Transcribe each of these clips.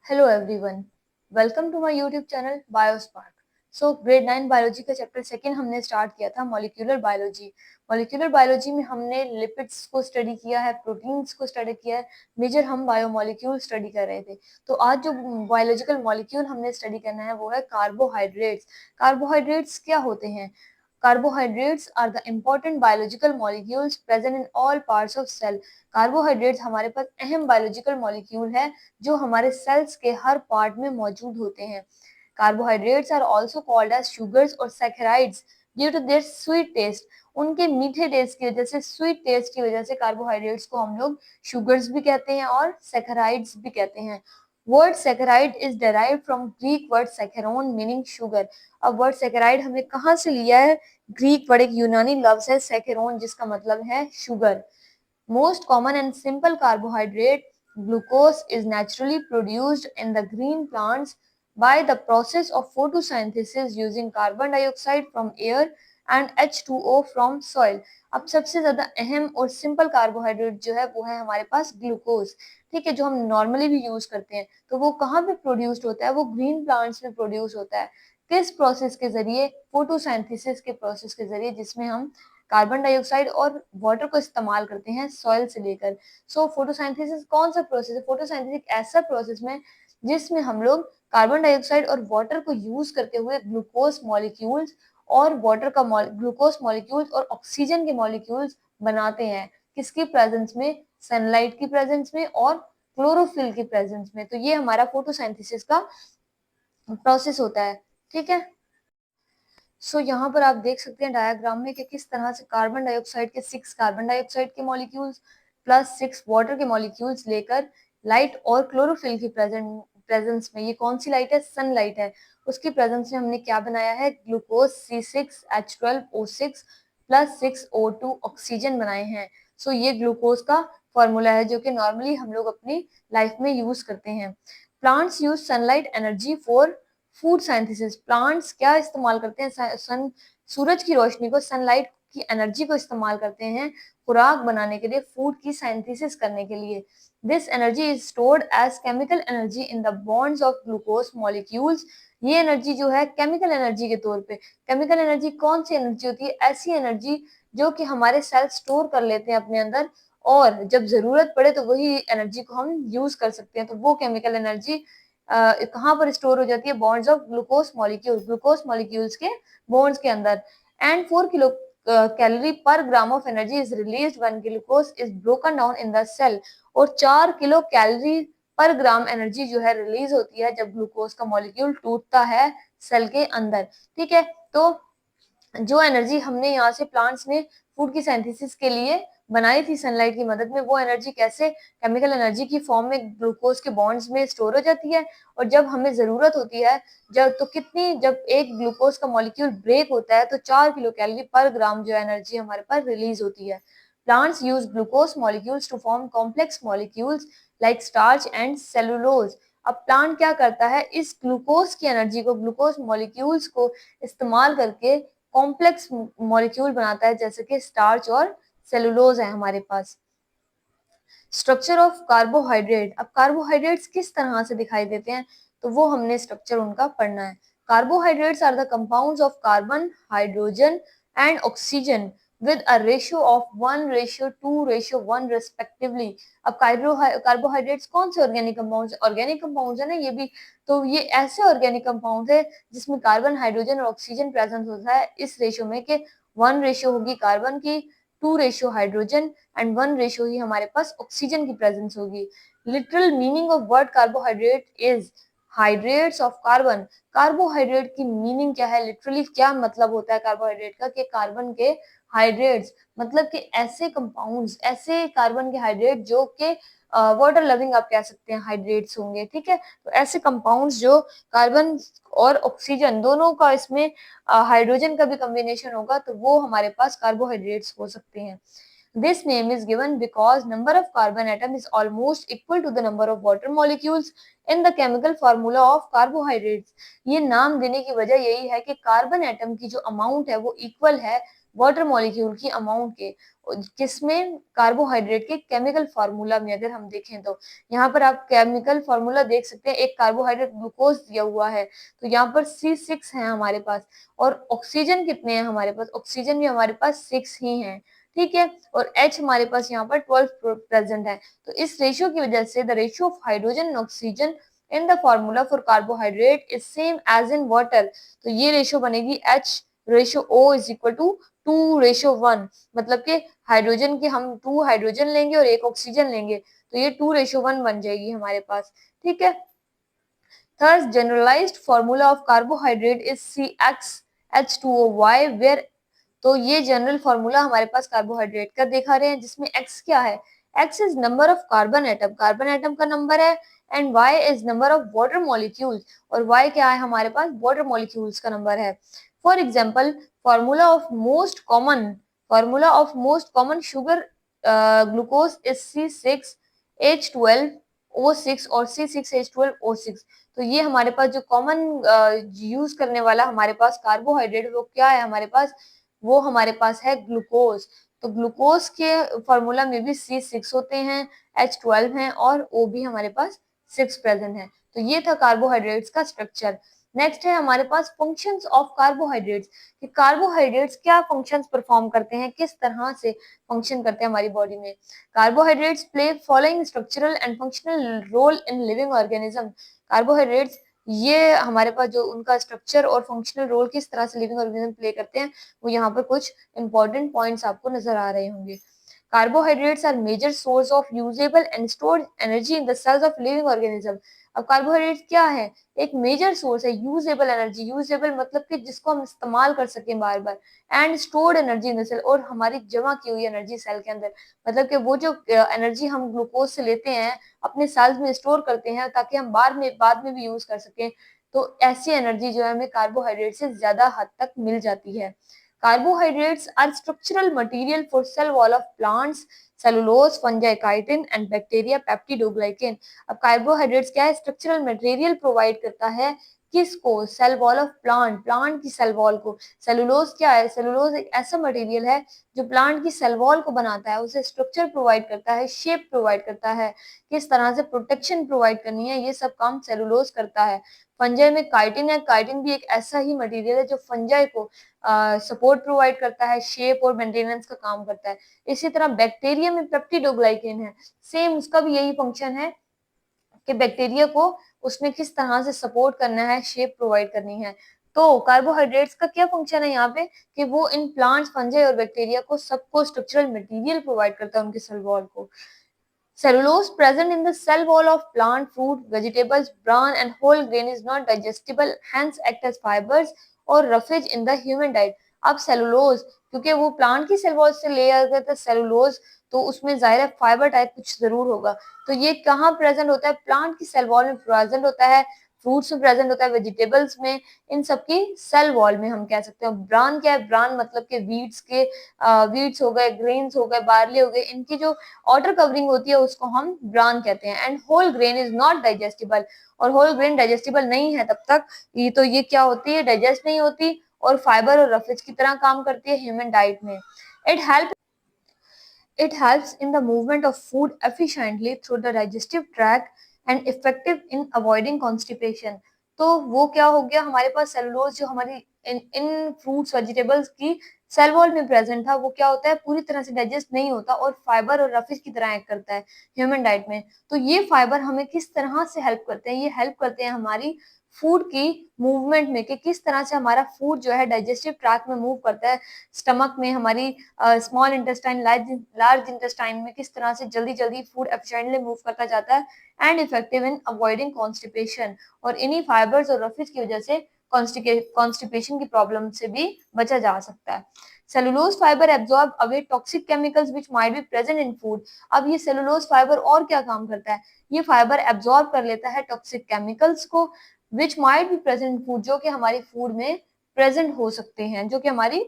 Hello everyone, welcome to my YouTube channel BioSpark. So grade 9 biology का chapter second हमने start किया था molecular biology. Molecular biology में हमने लिपिड्स को स्टडी किया है, प्रोटीन्स को स्टडी किया है, मेजर हम बायोमोलिक्यूल स्टडी कर रहे थे। तो आज जो बायोलॉजिकल मॉलिक्यूल हमने स्टडी करना है वो है कार्बोहाइड्रेट्स। कार्बोहाइड्रेट्स क्या होते हैं? Carbohydrates are the important biological molecules present in all parts of cell. Carbohydrates हमारे पास अहम बायोलॉजिकल मॉलिक्यूल है जो हमारे सेल्स के हर पार्ट में मौजूद होते हैं। Carbohydrates are also called as sugars और saccharides due to their sweet taste. उनके मीठे टेस्ट की वजह से, स्वीट टेस्ट की वजह से कार्बोहाइड्रेट्स को हम लोग शुगर्स भी कहते हैं और सैकेराइड्स भी कहते हैं। Word saccharide is derived from Greek word saccharon meaning sugar. अब वर्ड सैकेराइड हमने कहाँ से लिया है? ग्रीक वर्ड, एक यूनानी लफ्ज है सैकेरोन जिसका मतलब है sugar. Most common and simple carbohydrate, glucose, is naturally produced in the green plants by the process of photosynthesis using carbon dioxide from air and H2O from soil. अब सबसे ज्यादा अहम और सिंपल कार्बोहाइड्रेट जो है वो है हमारे पास ग्लूकोज। ठीक है, जो हम नॉर्मली भी यूज करते हैं। तो वो कहाँ पे प्रोड्यूस्ड होता है? वो ग्रीन प्लांट्स में प्रोड्यूस होता है। किस प्रोसेस के जरिए? फोटोसिंथेसिस के प्रोसेस के जरिए, जिसमें हम कार्बन डाइऑक्साइड और वाटर को इस्तेमाल करते हैं सॉइल से लेकर। सो फोटोसिंथेसिस कौन सा प्रोसेस है? फोटोसिंथेसिस एक ऐसा प्रोसेस में जिसमें हम लोग कार्बन डाइऑक्साइड और वाटर को यूज करते हुए ग्लूकोज मॉलिक्यूल्स और वाटर का ग्लूकोज मॉलिक्यूल्स और ऑक्सीजन के मॉलिक्यूल्स बनाते हैं। किसकी प्रेजेंस में? सनलाइट की प्रेजेंस में और क्लोरोफिल की प्रेजेंस में। तो ये हमारा फोटोसिंथेसिस का प्रोसेस होता है। ठीक है, सो यहाँ पर आप देख सकते हैं डायग्राम में कि किस तरह से कार्बन डाइऑक्साइड के 6 कार्बन डाइऑक्साइड के मॉलिक्यूल्स प्लस 6 वाटर के मॉलिक्यूल्स लेकर लाइट और क्लोरोफिल की प्रेजेंस में, ये कौन सी लाइट है? सनलाइट है, उसकी प्रेजेंस में हमने क्या बनाया है? Glucose C6H12O6 plus 6O2 oxygen बनाए हैं। सो ये ग्लूकोज का फॉर्मूला है जो कि नॉर्मली हम लोग अपनी लाइफ में यूज करते हैं। Plants use sunlight energy for food synthesis. Plants क्या इस्तेमाल करते हैं? सूरज की रोशनी को, सनलाइट की एनर्जी को इस्तेमाल करते हैं खुराक बनाने के लिए, फूड की साइंथिसिस करने के लिए। This energy is stored as chemical energy in the bonds of glucose molecules. ये एनर्जी जो है केमिकल एनर्जी के तौर पे। केमिकल एनर्जी कौन सी एनर्जी होती है? ऐसी एनर्जी जो कि हमारे सेल स्टोर कर लेते हैं अपने अंदर, और जब जरूरत पड़े तो वही एनर्जी को हम यूज कर सकते हैं। तो वो केमिकल एनर्जी कहाँ पर स्टोर हो जाती है? बॉन्ड्स ऑफ ग्लूकोज मॉलिक्यूल्स के बॉन्ड्स के अंदर। And 4 kilo calorie per gram of energy is released when glucose is broken down in the cell. और 4 किलो कैलोरी पर ग्राम एनर्जी जो है रिलीज होती है जब ग्लूकोज का मॉलिक्यूल टूटता है सेल के अंदर। ठीक है, तो जो एनर्जी हमने यहाँ से प्लांट्स ने फूड की सिंथेसिस के लिए बनाई थी सनलाइट की मदद में, वो एनर्जी कैसे केमिकल एनर्जी की फॉर्म में ग्लूकोज के बॉन्ड्स में स्टोर हो जाती है। और जब हमें जरूरत होती है, जब एक ग्लूकोज का मॉलिक्यूल ब्रेक होता है तो 4 किलो कैलोरी पर ग्राम जो एनर्जी हमारे पास रिलीज होती है। Plants use glucose molecules to form complex molecules like starch and cellulose. अब प्लांट क्या करता है? इस ग्लूकोज की एनर्जी को, ग्लूकोज मॉलिक्यूल्स को इस्तेमाल करके कॉम्प्लेक्स मॉलिक्यूल बनाता है, जैसे कि स्टार्च और सेलुलोज है हमारे पास। Structure of carbohydrate. अब कार्बोहाइड्रेट्स किस तरह से दिखाई देते हैं, तो वो हमने स्ट्रक्चर उनका पढ़ना है। Carbohydrates are the compounds of carbon, hydrogen and oxygen with a ratio of 1:2:1 respectively। अब कार्बोहाइड्रेट्स कौन से ऑर्गेनिक कंपाउंड्स है ना ये भी। तो ये ऐसे ऑर्गेनिक कंपाउंड है जिसमें कार्बन, हाइड्रोजन और ऑक्सीजन प्रेजेंट होता है इस रेशियो में कि 1 रेशियो होगी कार्बन की, 2 रेशियो हाइड्रोजन एंड 1 रेशियो ही हमारे पास ऑक्सीजन की प्रेजेंस होगी। Literal meaning of word carbohydrate is hydrates of carbon. Carbohydrate की मीनिंग क्या है? लिटरली क्या मतलब होता है कार्बोहाइड्रेट का? कि कार्बन के हाइड्रेट्स, मतलब कि ऐसे कंपाउंड्स, ऐसे कार्बन के हाइड्रेट जो कि वाटर लविंग आप कह सकते हैं हाइड्रेट्स होंगे। ठीक है, तो ऐसे कंपाउंड्स जो कार्बन और ऑक्सीजन दोनों का, इसमें हाइड्रोजन का भी कॉम्बिनेशन होगा, तो वो हमारे पास कार्बोहाइड्रेट्स हो सकते हैं। This name is given because number of carbon atom is almost equal to the number of water molecules in the chemical formula of carbohydrates। ये नाम देने की वजह यही है कि कार्बन एटम की जो अमाउंट है वो इक्वल है वाटर मॉलिक्यूल की अमाउंट के, किसमें, कार्बोहाइड्रेट के केमिकल फार्मूला में अगर हम देखें तो यहाँ पर आप केमिकल फार्मूला देख सकते हैं। एक कार्बोहाइड्रेट ग्लूकोज दिया हुआ है, तो यहाँ पर C6 है हमारे पास, और ऑक्सीजन कितने हैं हमारे पास, ऑक्सीजन भी हमारे पास 6 ही है, ठीक है, और H हमारे पास यहाँ पर 12 प्रेजेंट है। तो इस रेशियो की वजह से the ratio of hydrogen and oxygen in the formula for carbohydrate is same as in water. तो ये रेशियो बनेगी H ratio O is equal to 2:1, मतलब कि हाइड्रोजन के हम 2 हाइड्रोजन लेंगे और 1 ऑक्सीजन लेंगे, तो ये 2:1 बन जाएगी हमारे पास, ठीक है। Thus, generalized formula of carbohydrate is CxH2O, where, तो ये जनरल फॉर्मूला हमारे पास कार्बोहाइड्रेट का दिखा रहे हैं, जिसमें x क्या है, x is number of carbon atom, carbon atom का नंबर है, and y is number of water molecules, और y क्या है हमारे पास, वाटर मॉलिक्यूल्स का नंबर है। For example, formula of most common sugar glucose is C6H12O6 और C6H12O6। तो ये हमारे पास जो कॉमन यूज करने वाला हमारे पास कार्बोहाइड्रेट वो क्या है हमारे पास, वो हमारे पास है ग्लूकोज। तो ग्लूकोज के फॉर्मूला में भी C6 होते हैं, H12 हैं, और O भी हमारे पास 6 प्रेजेंट है। तो ये था कार्बोहाइड्रेट्स का स्ट्रक्चर। नेक्स्ट है हमारे पास फंक्शंस ऑफ कार्बोहाइड्रेट्स, कि कार्बोहाइड्रेट्स क्या फंक्शंस परफॉर्म करते हैं, किस तरह से फंक्शन करते हैं हमारी बॉडी में। Carbohydrates play following structural and functional role in living organism. Carbohydrates, ये हमारे पास जो उनका स्ट्रक्चर और फंक्शनल रोल किस तरह से लिविंग ऑर्गेनिज्म प्ले करते हैं, वो यहाँ पर कुछ इंपॉर्टेंट पॉइंट्स आपको नजर आ रहे होंगे। Carbohydrates are major source of usable and stored energy in the cells of living organism. अब कार्बोहाइड्रेट क्या है, एक मेजर सोर्स है यूजेबल एनर्जी, यूजेबल मतलब कि जिसको हम इस्तेमाल कर सकें बार बार, and stored energy in the cell, और हमारी जमा की हुई एनर्जी सेल के अंदर, मतलब कि वो जो एनर्जी हम ग्लूकोज से लेते हैं अपने सेल्स में स्टोर करते हैं ताकि हम बाद में भी यूज कर सकें, तो ऐसी एनर्जी जो है हमें कार्बोहाइड्रेट से ज्यादा हद तक मिल जाती है। Carbohydrates are structural material for cell wall of plants, cellulose, fungi, chitin and bacteria, peptidoglycan. अब कार्बोहाइड्रेट्स क्या है, स्ट्रक्चरल मटेरियल प्रोवाइड करता है किसको, cell wall of plant, plant की सेल वॉल को। सेलुलोज क्या है, सेलुलोज एक ऐसा मटेरियल है जो प्लांट की सेल वॉल को बनाता है, उसे स्ट्रक्चर प्रोवाइड करता है, शेप प्रोवाइड करता है, किस तरह से प्रोटेक्शन प्रोवाइड करनी है, ये सब काम सेलुलोज करता है। फंजाई में काइटिन है, काइटिन भी एक ऐसा ही मटेरियल है जो फंजाई को सपोर्ट प्रोवाइड करता है, शेप और मेंटेनेंस का काम करता है। इसी तरह बैक्टीरिया में पेप्टिडोग्लाइकेन है, सेम उसका भी यही फंक्शन है कि बैक्टीरिया को उसमें किस तरह से सपोर्ट करना है, शेप प्रोवाइड करनी है। तो कार्बोहाइड्रेट्स का क्या फंक्शन है यहाँ पे, कि वो इन प्लांट्स, फंजाई और बैक्टीरिया को सबको स्ट्रक्चरल मटेरियल प्रोवाइड करता है उनके सेल वॉल को। Cellulose present in the cell wall of plant, fruit, vegetables, bran and whole grain is not digestible, hence act as fibers or roughage in the human diet। अब cellulose, क्योंकि वो plant की cell wall से ले आते थे cellulose, तो उसमें जाहिर है फाइबर टाइप कुछ जरूर होगा। तो ये कहाँ प्रेजेंट होता है, प्लांट की सेल वॉल में प्रेजेंट होता है, फ्रूट्स में प्रेजेंट होता है, वेजिटेबल्स में, इन सबकी सेल वॉल में हम कह सकते हैं। ब्रान क्या है, ब्रान मतलब के वीट्स हो गए, ग्रेन्स हो गए, बार्ले हो गए, इनकी जो आउटर कवरिंग होती है उसको हम ब्रान कहते हैं। And whole grain is not digestible, और होल ग्रेन डाइजेस्टिबल नहीं है तब तक, ये क्या होती है, डाइजेस्ट नहीं होती, और फाइबर और रफेज की तरह काम करती है ह्यूमन डाइट में। It help It helps in the movement of food efficiently through the digestive tract and effective in avoiding constipation। तो वो क्या हो गया, हमारे पास सेलुलोज जो हमारी इन फ्रूट्स वेजिटेबल्स की सेल वॉल में प्रेजेंट था, वो क्या होता है, पूरी तरह से डाइजेस्ट नहीं होता और फाइबर और रफेज की तरह एक्ट करता है ह्यूमन डाइट में। तो ये फाइबर हमें किस तरह से हेल्प करते हैं, ये हेल्प करते हैं हमारी फूड की मूवमेंट में, कि किस तरह से हमारा फूड जो है डाइजेस्टिव ट्रैक में मूव करता है, स्टमक में, हमारी स्मॉल इंटेस्टाइन, लार्ज इंटेस्टाइन में किस तरह से जल्दी जल्दी फूड एफिशिएंटली मूव करता जाता है, and effective in avoiding constipation. और इन्हीं फाइबर्स और रफेज की वजह से कॉन्स्टिपेशन की प्रॉब्लम से भी बचा जा सकता है। Cellulose fibre absorb away toxic chemicals which might be present in food. अब ये सेलुलोज फाइबर और क्या काम करता है, ये फाइबर एब्जॉर्ब कर लेता है टॉक्सिक केमिकल्स को, which might be present in food, जो कि हमारी फूड में प्रेजेंट हो सकते हैं, जो कि हमारी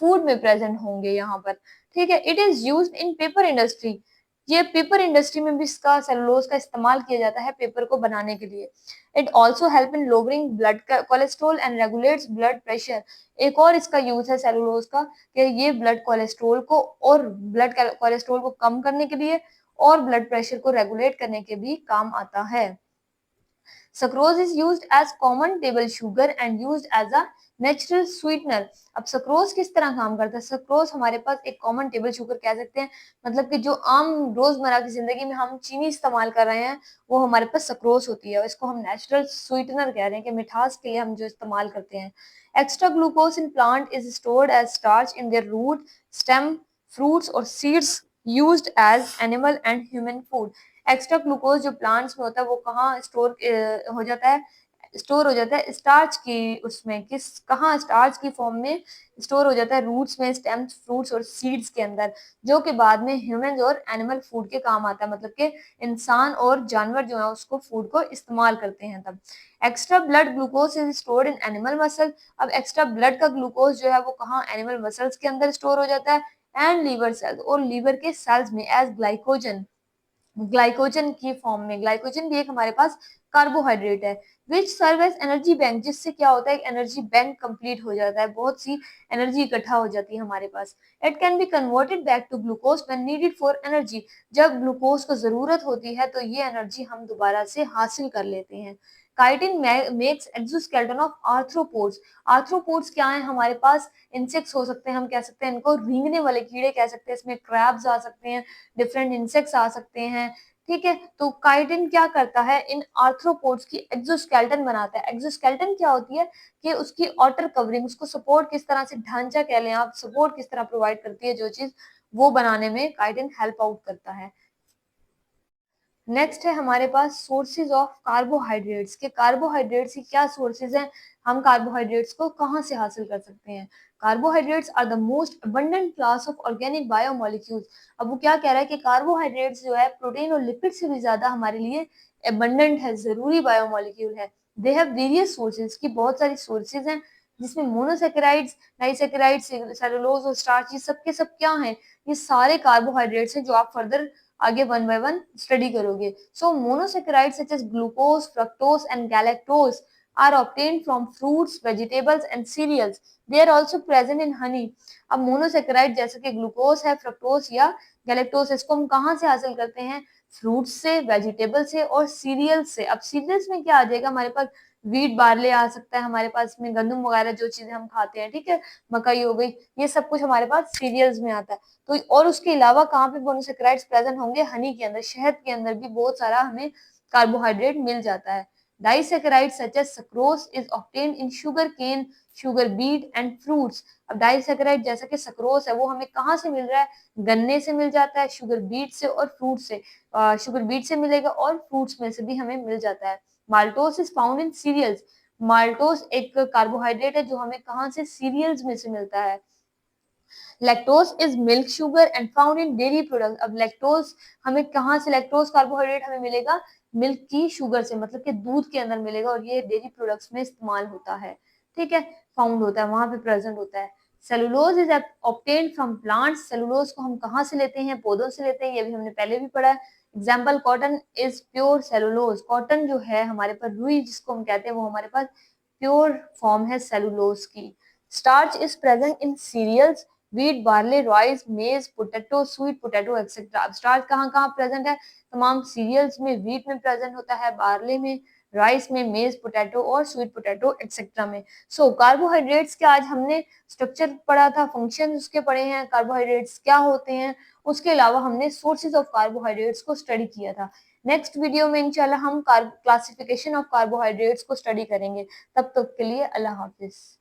फूड में प्रेजेंट होंगे यहाँ पर, ठीक है। It is used in paper industry, ये पेपर इंडस्ट्री में भी इसका सेलुलोज का इस्तेमाल किया जाता है पेपर को बनाने के लिए। It also help in lowering blood cholesterol and regulates blood pressure. एक और इसका यूज है सेलुलोज का कि ये ब्लड कोलेस्ट्रॉल को और ब्लड कोलेस्ट्रॉल को कम करने के लिए और ब्लड प्रेशर को रेगुलेट करने के भी काम आता है। Sucrose is used as common table sugar and used as a natural sweetener. अब सक्रोज किस तरह काम करता है? सक्रोज हमारे पास एक कॉमन टेबल शुगर कह सकते हैं, मतलब कि जो आम रोजमर्रा की जिंदगी में हम चीनी इस्तेमाल कर रहे हैं वो हमारे पास सक्रोज होती है। इसको हम नेचुरल स्वीटनर कह रहे हैं कि मिठास के लिए हम जो इस्तेमाल करते हैं। Extra glucose in plant is stored as starch in their root, stem, fruits और seeds used as animal and human food. Extra glucose जो प्लांट्स में होता है वो कहाँ हो जाता है? स्टोर हो जाता है स्टार्च की, उसमें किस कहाँ स्टार्च की फॉर्म में स्टोर हो जाता है? रूट्स में, स्टेम्स, फ्रूट्स और सीड्स के अंदर, जो कि बाद में ह्यूमंस और एनिमल फूड के काम आता है, मतलब कि इंसान और जानवर जो है उसको फूड को इस्तेमाल करते हैं तब। Extra blood glucose is stored in animal muscle. अब एक्स्ट्रा ब्लड का ग्लूकोज जो है वो कहाँ? एनिमल मसल्स के अंदर स्टोर हो जाता है एंड लीवर सेल्स, और लीवर के सेल्स में एज ग्लाइकोजन, ग्लाइकोजन की फॉर्म में। ग्लाइकोजन भी एक हमारे पास कार्बोहाइड्रेट है विच सर्व एज एनर्जी बैंक, जिससे क्या होता है? एनर्जी बैंक कंप्लीट हो जाता है, बहुत सी एनर्जी इकट्ठा हो जाती है हमारे पास। It can be converted back to glucose when needed for energy. जब ग्लूकोज को जरूरत होती है तो ये एनर्जी हम दोबारा से हासिल कर लेते हैं। Chitin makes exoskeleton of arthropods. Arthropods क्या है हमारे पास? इंसेक्ट्स हो सकते हैं, हम कह सकते हैं इनको रेंगने वाले कीड़े कह सकते हैं, इसमें क्रैब्स आ सकते हैं, डिफरेंट इंसेक्ट्स आ सकते हैं, ठीक है। तो काइटिन क्या करता है? इन आर्थ्रोपोड्स की एक्सोस्केलेटन बनाता है। एक्सोस्केलेटन क्या होती है? कि उसकी आउटर कवरिंग, उसको सपोर्ट किस तरह से, ढांचा कह लें आप, सपोर्ट किस तरह प्रोवाइड करती है जो चीज, वो बनाने में काइटिन हेल्प आउट करता है। नेक्स्ट है हमारे पास सोर्सेज ऑफ कार्बोहाइड्रेट्स के। कार्बोहाइड्रेट्स की क्या सोर्सेज हैं? हम कार्बोहाइड्रेट्स को कहाँ से हासिल कर सकते हैं? Carbohydrates are the most abundant class of organic biomolecules. अब वो क्या कह रहा है कि कार्बोहाइड्रेट्स जो है प्रोटीन और लिपिड से भी ज्यादा हमारे लिए अबंडेंट है, जरूरी बायोमोलिक्यूल है। दे हैव वेरियस सोर्सेज, की बहुत सारी सोर्सेज हैं, जिसमें मोनोसेकेराइड्स, डाइसेकेराइड्स, सेलुलोज और स्टार्च, ये सब के सब क्या हैं? ये सारे कार्बोहाइड्रेट्स हैं जो आप फर्दर आगे वन बाय वन स्टडी करोगे। So monosaccharides such as glucose, fructose and galactose are obtained from fruits, vegetables and cereals. They are also present in honey. अब मोनोसेकेराइड जैसे कि ग्लूकोज है, फ्रक्टोज या गैलेक्टोज, इसको हम कहाँ से हासिल करते हैं? फ्रूट्स से, वेजिटेबल से और सीरियल से। अब सीरियल्स में क्या आ जाएगा हमारे पास? वीट, बार्ले आ सकता है हमारे पास में, गंदम वगैरह जो चीजें हम खाते हैं, ठीक है, मकई हो गई, ये सब कुछ हमारे पास सीरियल्स में आता है। तो और उसके अलावा कहाँ पे मोनोसेकेराइड्स प्रेजेंट होंगे? हनी के अंदर, शहद के अंदर भी बहुत सारा हमें कार्बोहाइड्रेट मिल जाता है। Disaccharides such as sucrose is obtained in sugar cane, sugar beet and fruits. अब डाइसेकेराइड जैसा कि सक्रोज है वो हमें कहाँ से मिल रहा है? गन्ने से मिल जाता है, शुगर बीट से और फ्रूट से। शुगर बीट से मिलेगा और फ्रूट्स में से भी हमें मिल जाता है। Maltose is found in cereals. Maltose एक कार्बोहाइड्रेट है जो हमें कहाँ से? सीरियल्स में से मिलता है। Lactose is milk sugar and found in dairy product. अब लैक्टोज हमें कहाँ से? लैक्टोज कार्बोहाइड्रेट हमें मिलेगा मिल्क की शुगर से, मतलब कि दूध के अंदर मिलेगा, और ये डेयरी प्रोडक्ट्स में इस्तेमाल होता है, ठीक है, फाउंड होता है, वहां पे प्रेजेंट होता है। Cellulose is obtained from plants. Cellulose को हम कहाँ से लेते हैं? पौधों से लेते हैं, ये भी हमने पहले भी पढ़ा है। Example cotton is pure cellulose. Cotton जो है हमारे पास, रुई जिसको हम कहते हैं, वो हमारे पास प्योर फॉर्म है सेलुलोज की। Starch is present in cereals, wheat, barley, rice, maize, potato, sweet potato etcetera. अब स्टार्च कहाँ कहाँ प्रेजेंट है? तमाम सीरियल्स में, व्हीट में प्रेजेंट होता है, बार्ले में, राइस में, मेज पोटैटो और स्वीट पोटैटो एक्सेट्रा में। सो कार्बोहाइड्रेट्स के आज हमने स्ट्रक्चर पढ़ा था, फंक्शन उसके पढ़े हैं, कार्बोहाइड्रेट्स क्या होते हैं, उसके अलावा हमने सोर्सेज ऑफ कार्बोहाइड्रेट्स को स्टडी किया था। नेक्स्ट वीडियो में इंशाल्लाह हम क्लासिफिकेशन ऑफ कार्बोहाइड्रेट्स को स्टडी करेंगे। तब तक के लिए अल्लाह हाफिज।